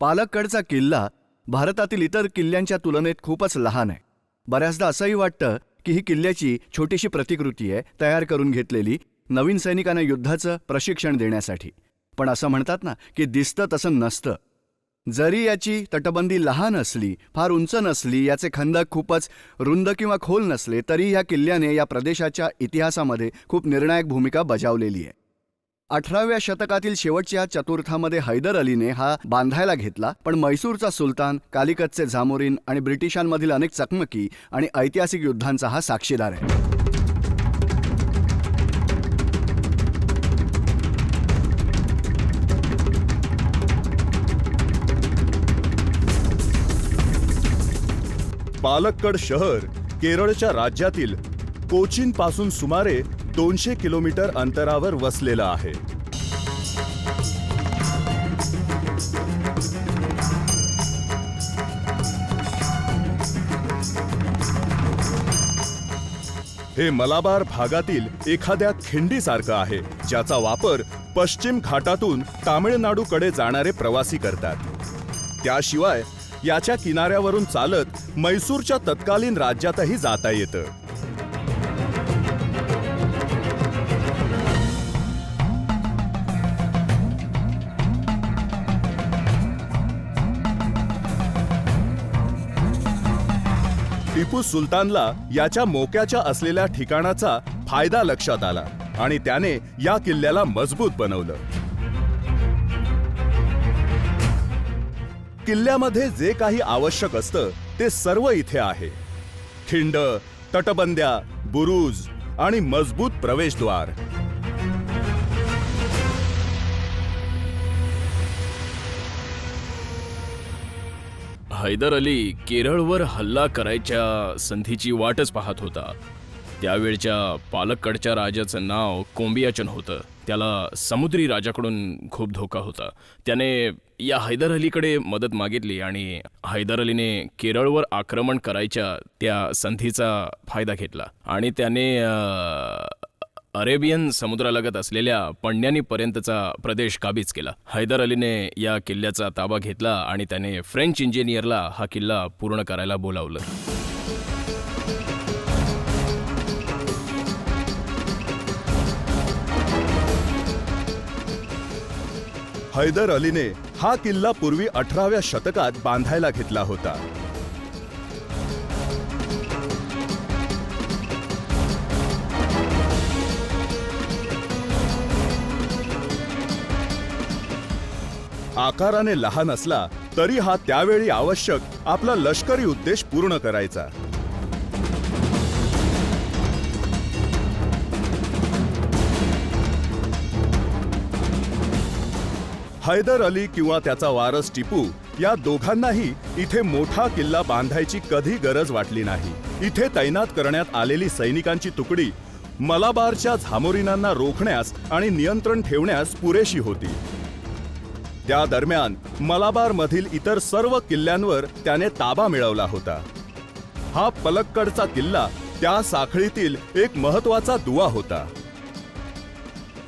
पालक्कडचा किल्ला भारतातील इतर किल्ल्यांच्या तुलनेत खूपच लहान आहे. बऱ्याचदा असंही वाटतं की ही किल्ल्याची छोटीशी प्रतिकृती आहे, तयार करून घेतलेली नवीन सैनिकांना युद्धाचं प्रशिक्षण देण्यासाठी. पण असं म्हणतात ना की दिसतं तसं नसतं. जरी याची तटबंदी लहान असली, फार उंच नसली, याचे खंदक खूपच रुंद किंवा खोल नसले, तरी या किल्ल्याने या प्रदेशाच्या इतिहासामध्ये खूप निर्णायक भूमिका बजावलेली आहे. 18व्या शतकातील शेवटच्या चतुर्थामध्ये हैदर अलीने हा बांधायला घेतला, पण म्हैसूरचा सुलतान, कालिकतचे झामोरीन आणि ब्रिटिशांमधील अनेक चकमकी आणि ऐतिहासिक युद्धांचा हा साक्षीदार आहे. पालक्कड शहर केरळच्या राज्यातील कोचीन पासून सुमारे 200 किलोमीटर अंतरावर वसलेलं आहे. हे मलाबार भागातील एखाद्या खिंडीसारखं आहे, ज्याचा वापर पश्चिम घाटातून तामिळनाडूकडे जाणारे प्रवासी करतात. त्याशिवाय याच्या किनाऱ्यावरून चालत म्हैसूरच्या तत्कालीन राज्यातही जाता येतं. टिपू सुलतानला याच्या मोक्याच्या असलेल्या ठिकाणाचा फायदा लक्षात आला आणि त्याने या किल्ल्याला मजबूत बनवलं. किल्ल्यामध्ये जे काही आवश्यक असतं ते सर्व इथे आहे. खिंड, तटबंद्या, बुरुज आणि मजबूत प्रवेशद्वार. हैदर अली केरळवर हल्ला करायच्या संधीची वाटच पाहत होता. त्यावेळच्या पालक्कडच्या राजाचं नाव कोंबियाचन होतं. त्याला समुद्री राजाकडून खूप धोका होता. त्याने या हैदर अलीकडे मदत मागितली आणि हैदर अलीने केरळवर आक्रमण करायच्या त्या संधीचा फायदा घेतला आणि त्याने अरेबियन समुद्रालगत असलेल्या पंड्यानीपर्यंतचा प्रदेश काबीज केला. हैदर अलीने या किल्ल्याचा ताबा घेतला आणि त्याने फ्रेंच इंजिनियरला हा किल्ला पूर्ण करायला बोलावलं. हैदर अलीने हा किल्ला पूर्वी 18व्या शतकात बांधायला घेतला होता. आकाराने लहान असला तरी हा त्यावेळी आवश्यक आपला लष्करी उद्देश पूर्ण करायचा. हैदर अली किंवा त्याचा वारस टिपू या दोघांनाही इथे मोठा किल्ला बांधायची कधी गरज वाटली नाही. इथे तैनात करण्यात आलेली सैनिकांची तुकडी मलाबारच्या झामोरीनांना रोखण्यास आणि नियंत्रण ठेवण्यास पुरेशी होती. त्या दरम्यान मलाबार मधील इतर सर्व किल्ल्यांवर त्याने ताबा मिळवला होता. हा पलक्कडचा किल्ला त्या साखळीतील एक महत्त्वाचा दुवा होता.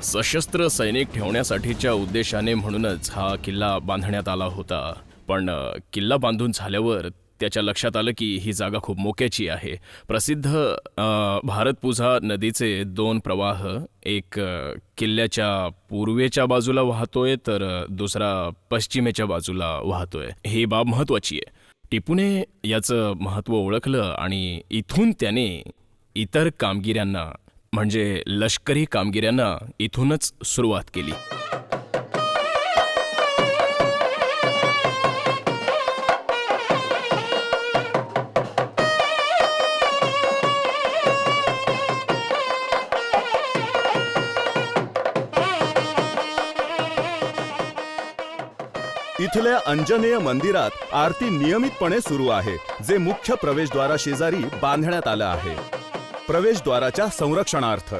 सशस्त्र सैनिक ठेवण्यासाठीच्या उद्देशाने म्हणूनच हा किल्ला बांधण्यात आला होता. पण किल्ला बांधून झाल्यावर त्याच्या लक्षात आलं की ही जागा खूप मोक्याची आहे. प्रसिद्ध भारतपुझा नदीचे 2 प्रवाह, एक किल्ल्याच्या पूर्वेच्या बाजूला वाहतोय तर दुसरा पश्चिमेच्या बाजूला वाहतोय. ही बाब महत्त्वाची आहे. टिपूने याचं महत्त्व ओळखलं आणि इथून त्याने इतर कामगिऱ्यांना म्हणजे लष्करी कामगिऱ्यांना इथूनच सुरुवात केली. इथल्या अंजनेय मंदिरात आरती नियमितपणे सुरू आहे, जे मुख्य प्रवेशद्वारा शेजारी बांधण्यात आलं आहे. प्रवेशद्वाराच्या संरक्षणार्थ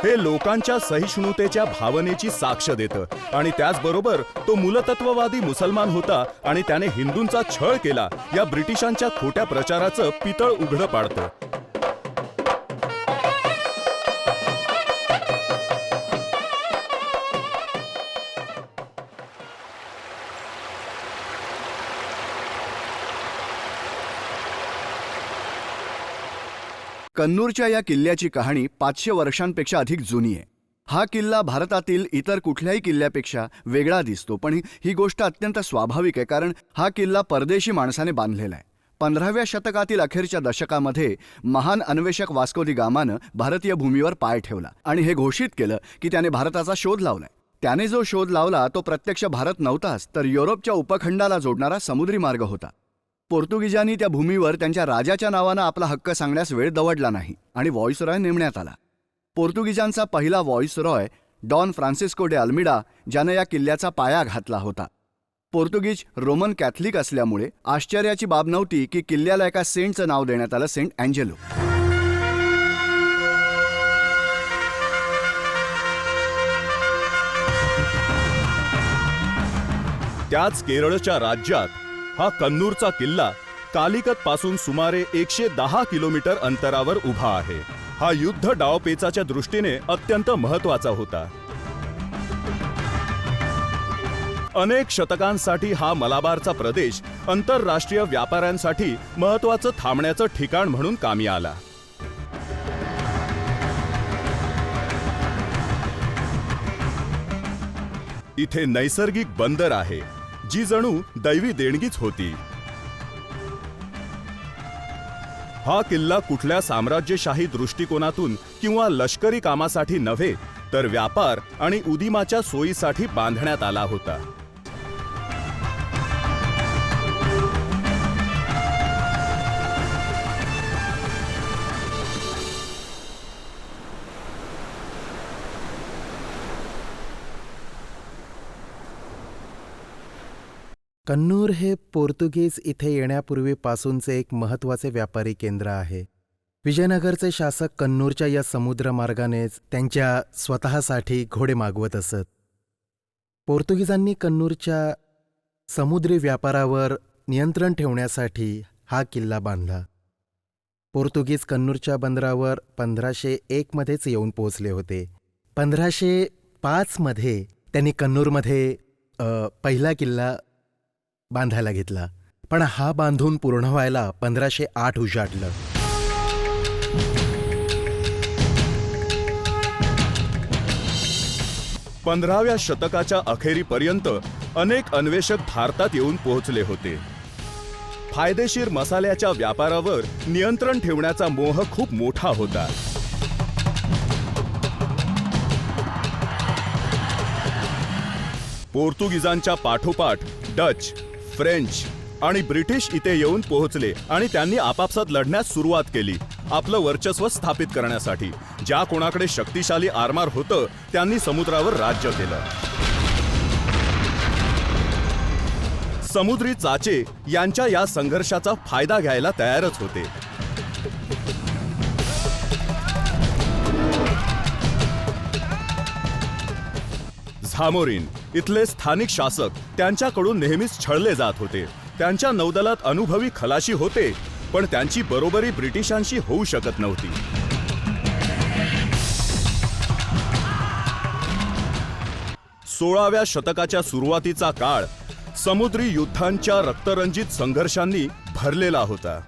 हे लोकांच्या सहिष्णुतेच्या भावनेची साक्ष देतं आणि त्याचबरोबर तो मूलतत्ववादी मुसलमान होता आणि त्याने हिंदूंचा छळ केला या ब्रिटिशांच्या खोट्या प्रचाराचं पितळ उघडं पाडतं. कन्नूरच्या या किल्ल्याची कहाणी 500 वर्षांपेक्षा अधिक जुनी आहे. हा किल्ला भारतातील इतर कुठल्याही किल्ल्यापेक्षा वेगळा दिसतो, पण ही गोष्ट अत्यंत स्वाभाविक आहे, कारण हा किल्ला परदेशी माणसाने बांधलेला आहे. 15व्या शतकातील अखेरच्या दशकामध्ये महान अन्वेषक वास्को दी गामानं भारतीय भूमीवर पाय ठेवला आणि हे घोषित केलं की त्याने भारताचा शोध लावलाय. त्याने जो शोध लावला तो प्रत्यक्ष भारत नव्हताच, तर युरोपच्या उपखंडाला जोडणारा समुद्री मार्ग होता. पोर्तुगीजांनी त्या भूमीवर त्यांच्या राजाच्या नावानं आपला हक्क सांगण्यास वेळ दवडला नाही आणि व्हॉइसरॉय नेमण्यात आला. पोर्तुगीजांचा पहिला viceroy don Francisco day Almeida, ज्यानं या किल्ल्याचा पाया घातला होता. पोर्तुगीज रोमन कॅथलिक असल्यामुळे आश्चर्याची बाब नव्हती की किल्ल्याला एका सेंटचं नाव देण्यात आलं, सेंट अँजेलो. त्याच केरळच्या राज्यात हा कन्नूरचा किल्ला कालिकत पासून सुमारे 110 किलोमीटर अंतरावर उभा आहे. हा युद्ध डावपेचाच्या दृष्टीने अत्यंत महत्वाचा होता. अनेक शतकांसाठी हा मलाबारचा प्रदेश आंतरराष्ट्रीय व्यापाऱ्यांसाठी महत्वाचं थांबण्याचं ठिकाण म्हणून कामी आला. इथे नैसर्गिक बंदर आहे, जी जणू दैवी देणगीच होती. हा किल्ला कुठल्या साम्राज्यशाही दृष्टिकोनातून किंवा लष्करी कामासाठी नव्हे, तर व्यापार आणि उदिमाच्या सोयीसाठी बांधण्यात आला होता. कन्नूर हे पोर्तुगीज इथे येण्यापूर्वीपासूनचे एक महत्त्वाचे व्यापारी केंद्र आहे. विजयनगरचे शासक कन्नूरच्या या समुद्रमार्गानेच त्यांच्या स्वतःसाठी घोडे मागवत असत. पोर्तुगीजांनी कन्नूरच्या समुद्री व्यापारावर नियंत्रण ठेवण्यासाठी हा किल्ला बांधला. पोर्तुगीज कन्नूरच्या बंदरावर 1501 मध्येच येऊन पोहोचले होते. 1505 मध्ये त्यांनी कन्नूरमध्ये पहिला किल्ला बांधायला घेतला, पण हा बांधून पूर्ण व्हायला 1508 उजाडलं. पंधराव्या शतकाच्या अखेरीपर्यंत अनेक अन्वेषक भारतात येऊन पोहोचले होते. फायदेशीर मसाल्याच्या व्यापारावर नियंत्रण ठेवण्याचा मोह खूप मोठा होता. पोर्तुगीजांच्या पाठोपाठ डच, फ्रेंच आणि ब्रिटिश इथे येऊन पोहोचले आणि त्यांनी आपापसात लढण्यास सुरुवात केली, आपलं वर्चस्व स्थापित करण्यासाठी. ज्या कोणाकडे शक्तिशाली आरमार होतं त्यांनी समुद्रावर राज्य केलं. समुद्री चाचे यांच्या या संघर्षाचा फायदा घ्यायला तयारच होते. झामोरीन इथले स्थानिक शासक त्यांच्याकडून नेहमीच छळले जात होते. त्यांच्या नौदलात अनुभवी खलाशी होते, पण त्यांची बरोबरी ब्रिटिशांशी होऊ शकत नव्हती. सोळाव्या शतकाच्या सुरुवातीचा काळ समुद्री युद्धांच्या रक्तरंजित संघर्षांनी भरलेला होता.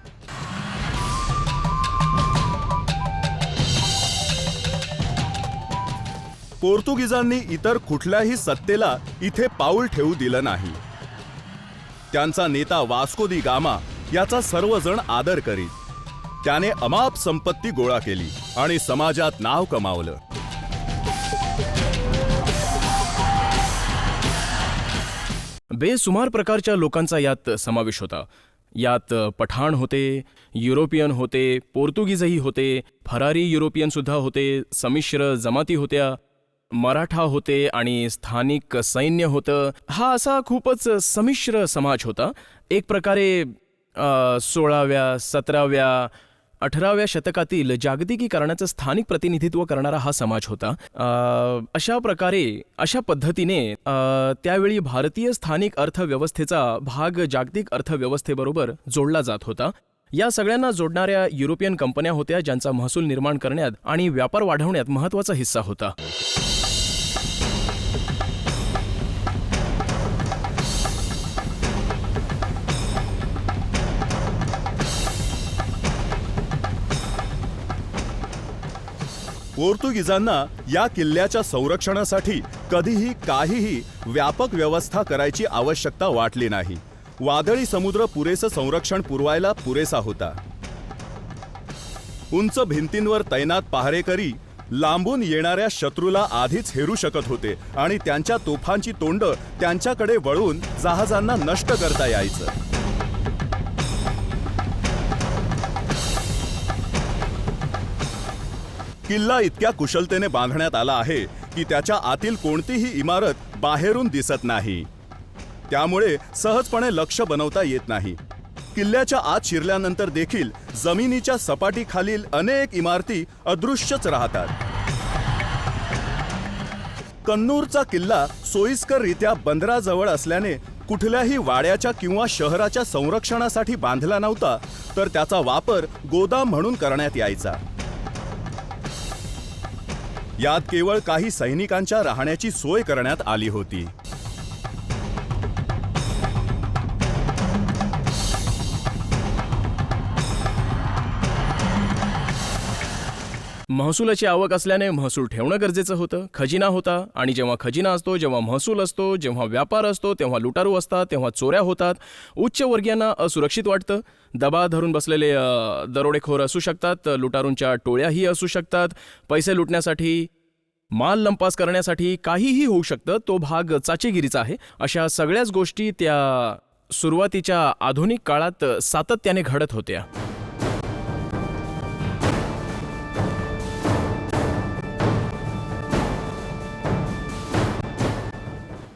पोर्तुगीजांनी इतर कुठल्याही सत्तेला इथे पाऊल ठेवू दिलं नाही. त्यांचा नेता वास्को दी गामा याचा सर्वजण आदर करीत. त्याने अमाप संपत्ती गोळा केली आणि समाजात नाव कमावलं. बेसुमार प्रकारच्या लोकांचा यात समावेश होता. यात पठाण होते, युरोपियन होते, पोर्तुगीजही होते, फरारी युरोपियन सुद्धा होते, संमिश्र जमाती होत्या, मराठा होते आणि स्थानिक सैन्य होतं. हा असा खूपच संमिश्र समाज होता. एक प्रकारे 16व्या 17व्या 18व्या शतकातील जागतिकीकरणाचं स्थानिक प्रतिनिधित्व करणारा हा समाज होता. अशा पद्धतीने त्यावेळी भारतीय स्थानिक अर्थव्यवस्थेचा भाग जागतिक अर्थव्यवस्थेबरोबर जोडला जात होता. या सगळ्यांना जोडणाऱ्या युरोपियन कंपन्या होत्या, ज्यांचा महसूल निर्माण करण्यात आणि व्यापार वाढवण्यात महत्त्वाचा हिस्सा होता. पोर्तुगीजांना या किल्ल्याच्या संरक्षणासाठी कधीही काहीही व्यापक व्यवस्था करायची आवश्यकता वाटली नाही. वादळी समुद्र पुरेसं संरक्षण पुरवायला पुरेसा होता. उंच भिंतींवर तैनात पहारेकरी लांबून येणाऱ्या शत्रूला आधीच हेरू शकत होते आणि त्यांच्या तोफांची तोंड त्यांच्याकडे वळून जहाजांना नष्ट करता यायचं. किल्ला इतक्या कुशलतेने बांधण्यात आला आहे की त्याच्या आतील कोणतीही इमारत बाहेरून दिसत नाही. त्यामुळे सहजपणे लक्ष बनवता येत नाही. किल्ल्याच्या आत शिरल्यानंतर देखील जमिनीच्या सपाटीखालील अनेक इमारती अदृश्यच राहतात. कन्नूरचा किल्ला सोयीस्कररित्या बंदराजवळ असल्याने कुठल्याही वाड्याच्या किंवा शहराच्या संरक्षणासाठी बांधला नव्हता, तर त्याचा वापर गोदाम म्हणून करण्यात यायचा. यात केवळ काही सैनिकांच्या राहण्याची सोय करण्यात आली होती. महसुलाची आवक असल्याने महसूल ठेवणं गरजेचं होतं. खजिना होता आणि जेव्हा खजिना असतो, जेव्हा महसूल असतो, जेव्हा व्यापार असतो, तेव्हा लुटारू असतात, तेव्हा चोऱ्या होतात. उच्चवर्गीयांना असुरक्षित वाटतं. दबा धरून बसलेले दरोडेखोर असू शकतात, लुटारूंच्या टोळ्याही असू शकतात. पैसे लुटण्यासाठी, माल लंपास करण्यासाठी काहीही होऊ शकतं. तो भाग चाचेगिरीचा आहे. अशा सगळ्याच गोष्टी त्या सुरुवातीच्या आधुनिक काळात सातत्याने घडत होत्या.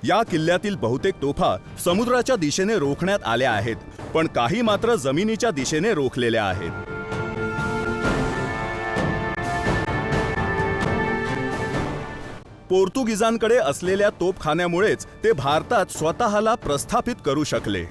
या किल्ल्यातील बहुतेक तोफा समुद्राच्या दिशेने रोखण्यात आल्या आहेत, पण काही मात्र जमिनीच्या दिशेने रोखलेल्या आहेत. पोर्तुगीजांकडे असलेल्या तोफखान्यामुळेच ते भारतात स्वतःला प्रस्थापित करू शकले.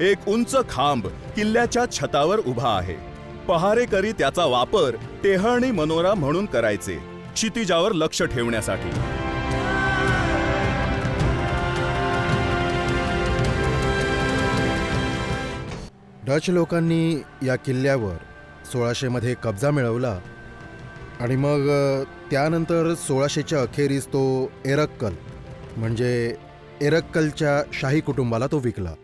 एक उंच खांब किल्ल्याच्या छतावर उभा आहे. पहारेकरी त्याचा वापर टेहळणी मनोरा म्हणून करायचे, क्षितिजावर लक्ष ठेवण्यासाठी. डच लोकांनी या किल्ल्यावर 1600 मध्ये कब्जा मिळवला आणि मग त्यानंतर 1600च्या अखेरीस तो एरक्कल म्हणजे एरक्कलच्या शाही कुटुंबाला तो विकला.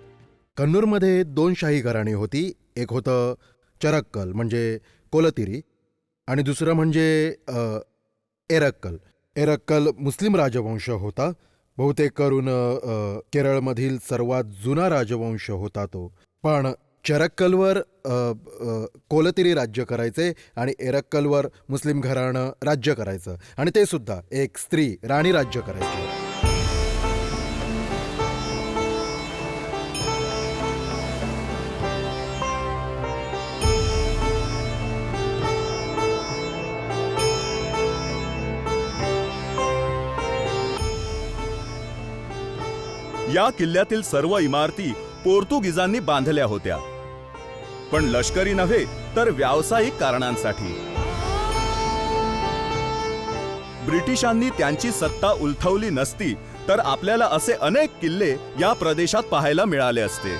कन्नूरमध्ये 2 शाही घराणी होती. एक होतं चरक्कल म्हणजे कोलतिरी आणि दुसरं म्हणजे एरक्कल. एरक्कल मुस्लिम राजवंश होता. बहुतेक करून केरळमधील सर्वात जुना राजवंश होता तो. पण चरक्कलवर कोलतिरी राज्य करायचे आणि एरक्कलवर मुस्लिम घराणं राज्य करायचं आणि ते सुद्धा एक स्त्री राणी राज्य करायची. या किल्ल्यातील सर्व इमारती पोर्तुगीजांनी बांधल्या होत्या, पण लष्करी नव्हे तर व्यावसायिक कारणांसाठी. ब्रिटिशांनी त्यांची सत्ता उलथवली नसती तर आपल्याला असे अनेक किल्ले या प्रदेशात पाहायला मिळाले असते.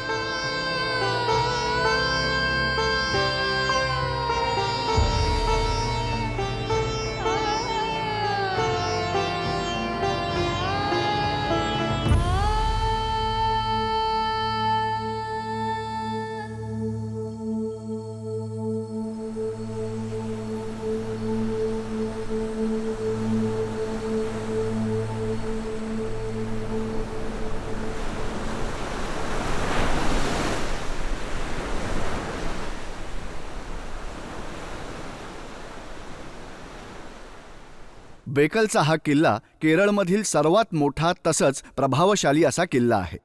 बेकलचा हा किल्ला केरळमधील सर्वात मोठा तसंच प्रभावशाली असा किल्ला आहे.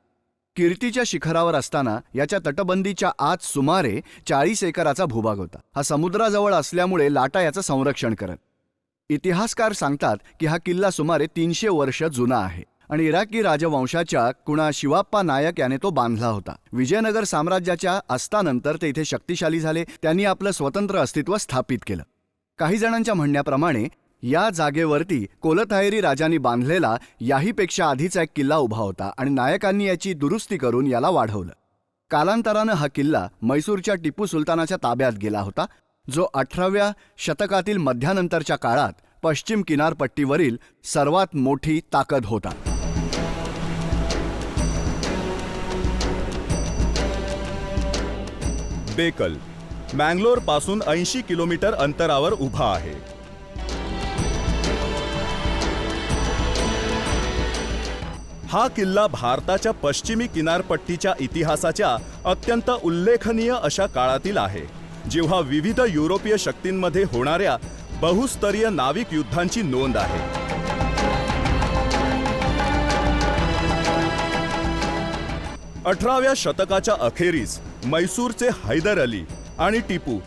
कीर्तीच्या शिखरावर असताना याच्या तटबंदीच्या आत सुमारे 40 एकराचा भूभाग होता. हा समुद्राजवळ असल्यामुळे लाटा याचं संरक्षण करत. इतिहासकार सांगतात की हा किल्ला सुमारे 300 वर्ष जुना आहे आणि इराकी राजवंशाच्या कुणा शिवाप्पा नायक याने तो बांधला होता. विजयनगर साम्राज्याच्या अस्तानंतर ते इथे शक्तिशाली झाले. त्यांनी आपलं स्वतंत्र अस्तित्व स्थापित केलं. काही जणांच्या म्हणण्याप्रमाणे या जागेवरती कोलथायरी राजांनी बांधलेला याहीपेक्षा आधीचा एक किल्ला उभा होता आणि नायकांनी याची दुरुस्ती करून याला वाढवलं. कालांतरानं हा किल्ला मैसूरच्या टिपू सुलतानाच्या ताब्यात गेला होता, जो 18व्या शतकातील मध्यानंतरच्या काळात पश्चिम किनारपट्टीवरील सर्वात मोठी ताकद होता. बेकल मँगलोर पासून 80 किलोमीटर अंतरावर उभा आहे. हा किल्ला भारताच्या पश्चिमी किनारपट्टीच्या इतिहासाच्या अत्यंत उल्लेखनीय अशा काळातील आहे, जेव्हा विविध युरोपीय शक्तींमध्ये होणाऱ्या बहुस्तरीय नाविक युद्धांची नोंद आहे. अठराव्या शतकाच्या अखेरीस मैसूरचे हैदर अली आणि टिपू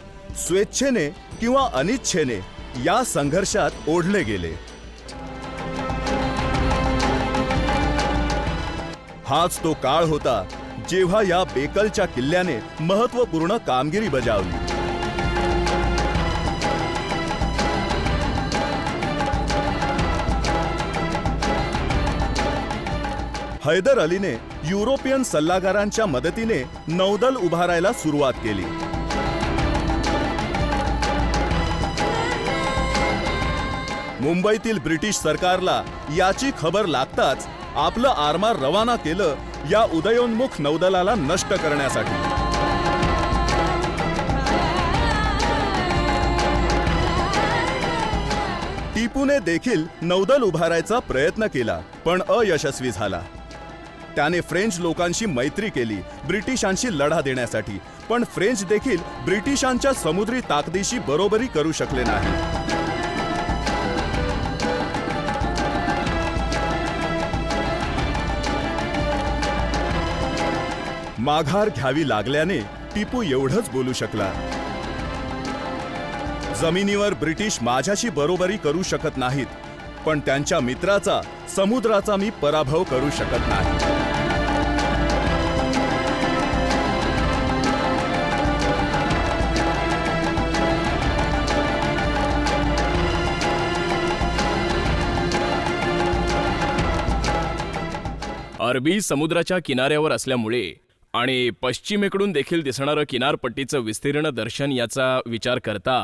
स्वेच्छेने किंवा अनिच्छेने या संघर्षात ओढले गेले. हाच तो काळ होता जेव्हा या बेकलच्या किल्ल्याने महत्त्वपूर्ण कामगिरी बजावली. हैदर अलीने युरोपियन सल्लागारांच्या मदतीने नौदल उभारायला सुरुवात केली. मुंबईतील ब्रिटिश सरकारला याची खबर लागताच आपलं आरमार रवाना केलं या उदयोन्मुख नौदलाला नष्ट करण्यासाठी. टिपूने देखील नौदल उभारायचा प्रयत्न केला, पण अयशस्वी झाला. त्याने फ्रेंच लोकांशी मैत्री केली ब्रिटिशांशी लढा देण्यासाठी, पण फ्रेंच देखील ब्रिटिशांच्या समुद्री ताकदीशी बरोबरी करू शकले नाही. माघार घ्यावी लागल्याने टिपू एवढंच बोलू शकला, जमिनीवर ब्रिटिश माझ्याशी बरोबरी करू शकत नाहीत, पण त्यांच्या मित्राचा समुद्राचा मी पराभव करू शकत नाही. अरबी समुद्राच्या किनाऱ्यावर असल्यामुळे आणि पश्चिमेकडून देखील दिसणारं किनारपट्टीचं विस्तीर्ण दर्शन याचा विचार करता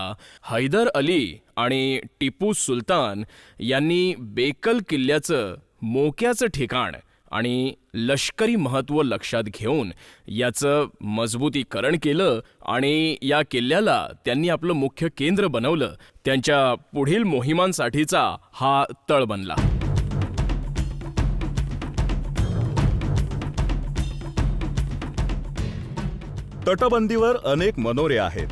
हैदर अली आणि टिपू सुलतान यांनी बेकल किल्ल्याचं मोक्याचं ठिकाण आणि लष्करी महत्त्व लक्षात घेऊन याचं मजबूतीकरण केलं आणि या किल्ल्याला त्यांनी आपलं मुख्य केंद्र बनवलं. त्यांच्या पुढील मोहिमांसाठीचा हा तळ बनला. तटबंदीवर अनेक मनोरे आहेत.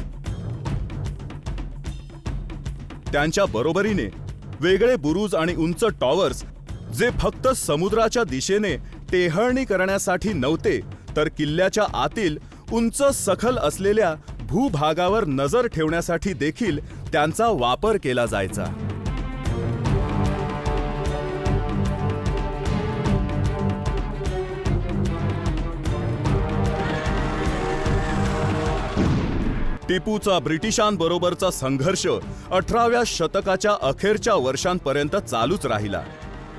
त्यांच्या बरोबरीने वेगळे बुरुज आणि उंच टॉवर्स, जे फक्त समुद्राच्या दिशेने टेहळणी करण्यासाठी नव्हते, तर किल्ल्याच्या आतील उंच सखल असलेल्या भूभागावर नजर ठेवण्यासाठी देखील त्यांचा वापर केला जायचा. टिपूचा ब्रिटिशांबरोबरचा संघर्ष 18व्या शतकाच्या अखेरच्या वर्षांपर्यंत चालूच राहिला.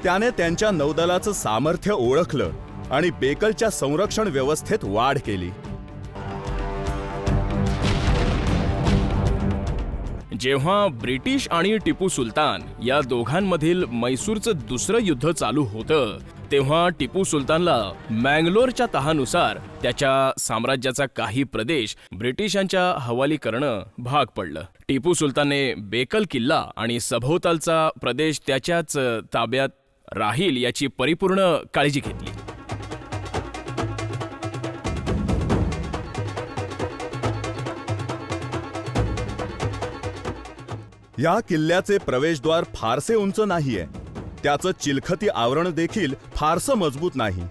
त्याने त्यांच्या नौदलाचं सामर्थ्य ओळखलं आणि बेकलच्या संरक्षण व्यवस्थेत वाढ केली. जेव्हा ब्रिटिश आणि टिपू सुलतान या दोघांमधील मैसूरचं दुसरं युद्ध चालू होतं, तेव्हा टिपू सुलतानला मँगलोरच्या तहानुसार त्याच्या साम्राज्याचा काही प्रदेश ब्रिटिशांच्या हवाली करणं भाग पडलं. टिपू सुलतानने बेकल किल्ला आणि सभोवतालचा प्रदेश त्याच्याच ताब्यात राहील याची परिपूर्ण काळजी घेतली. या किल्ल्याचे प्रवेशद्वार फारसे उंच नाहीये. त्याचं चिलखती आवरण देखील फारसं मजबूत नाही.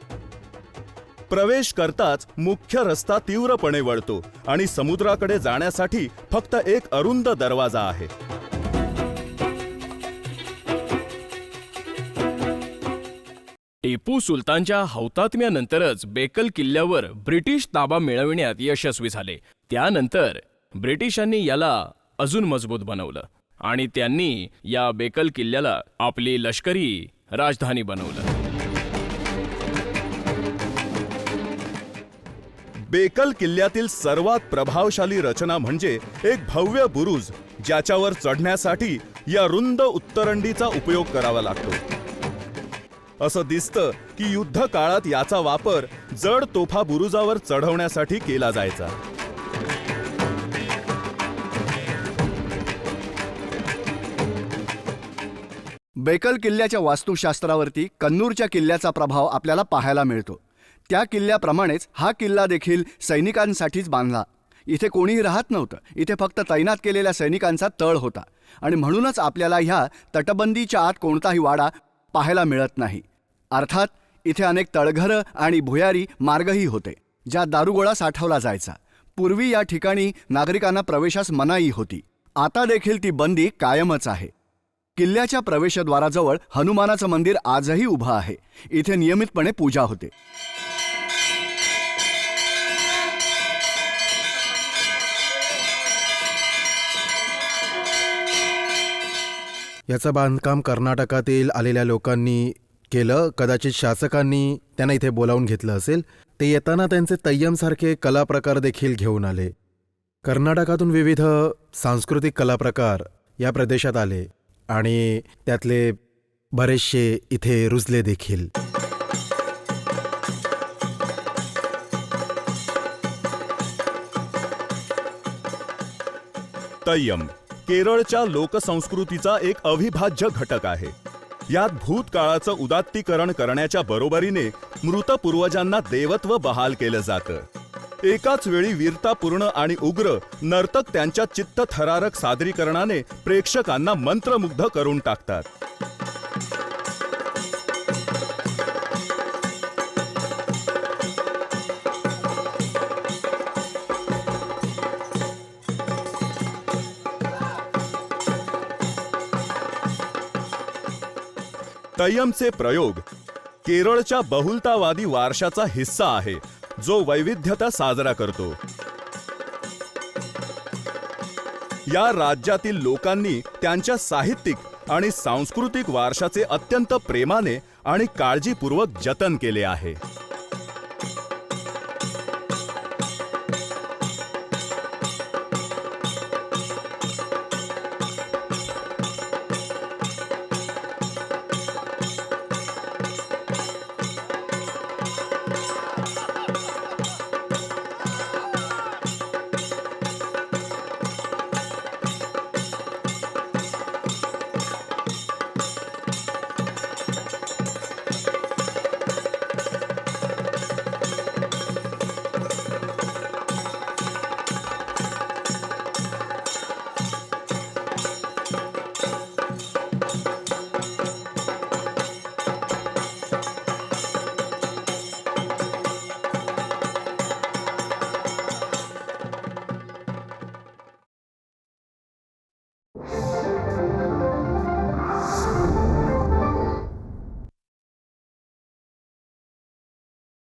प्रवेश करताच मुख्य रस्ता तीव्रपणे वळतो आणि समुद्राकडे जाण्यासाठी फक्त एक अरुंद दरवाजा आहे. टिपू सुलतानच्या हौतात्म्यानंतरच बेकल किल्ल्यावर ब्रिटिश ताबा मिळविण्यात यशस्वी झाले. त्यानंतर ब्रिटिशांनी याला अजून मजबूत बनवलं आणि त्यांनी या बेकल किल्ल्याला आपली लष्करी राजधानी बनवलं. बेकल किल्ल्यातील सर्वात प्रभावशाली रचना म्हणजे एक भव्य बुरुज, ज्याच्यावर चढण्यासाठी या रुंद उत्तरंडीचा उपयोग करावा लागतो. असं दिसतं की युद्ध काळात याचा वापर जड तोफा बुरुजावर चढवण्यासाठी केला जायचा. बेकल किल्ल्याच्या वास्तुशास्त्रावरती कन्नूरच्या किल्ल्याचा प्रभाव आपल्याला पाहायला मिळतो. त्या किल्ल्याप्रमाणेच हा किल्ला देखील सैनिकांसाठीच बांधला. इथे कोणीही राहत नव्हतं. इथे फक्त तैनात केलेल्या सैनिकांचा तळ होता आणि म्हणूनच आपल्याला ह्या तटबंदीच्या आत कोणताही वाडा पाहायला मिळत नाही. अर्थात इथे अनेक तळघरं आणि भुयारी मार्गही होते, ज्यात दारुगोळा साठवला जायचा. पूर्वी या ठिकाणी नागरिकांना प्रवेशास मनाई होती. आता देखील ती बंदी कायमच आहे. किल्ल्याच्या प्रवेशद्वाराजवळ हनुमानाचं मंदिर आजही उभं आहे. इथे नियमितपणे पूजा होते. याचं बांधकाम कर्नाटकातील आलेल्या लोकांनी केलं. कदाचित शासकांनी त्यांना इथे बोलावून घेतलं असेल. ते येताना त्यांचे तय्यमसारखे कलाप्रकार देखील घेऊन आले. कर्नाटकातून विविध सांस्कृतिक कलाप्रकार या प्रदेशात आले आणि त्यातले बरेचसे इथे रुजले देखील. तय्यम केरळच्या लोकसंस्कृतीचा एक अविभाज्य घटक आहे. यात भूतकाळाचं उदात्तीकरण करण्याच्या बरोबरीने मृत पूर्वजांना देवत्व बहाल केलं जातं. एकाच वेळी वीरतापूर्ण आणि उग्र नर्तक त्यांच्या चित्तथरारक सादरीकरणाने प्रेक्षकांना मंत्रमुग्ध करून टाकतात. तय्यमचे प्रयोग केरळच्या बहुलतावादी वारशाचा हिस्सा आहे, जो वैविध्यता साजरा करतो. या राज्यातील लोकांनी त्यांच्या साहित्यिक आणि सांस्कृतिक वारशाचे अत्यंत प्रेमाने आणि काळजीपूर्वक जतन केले आहे.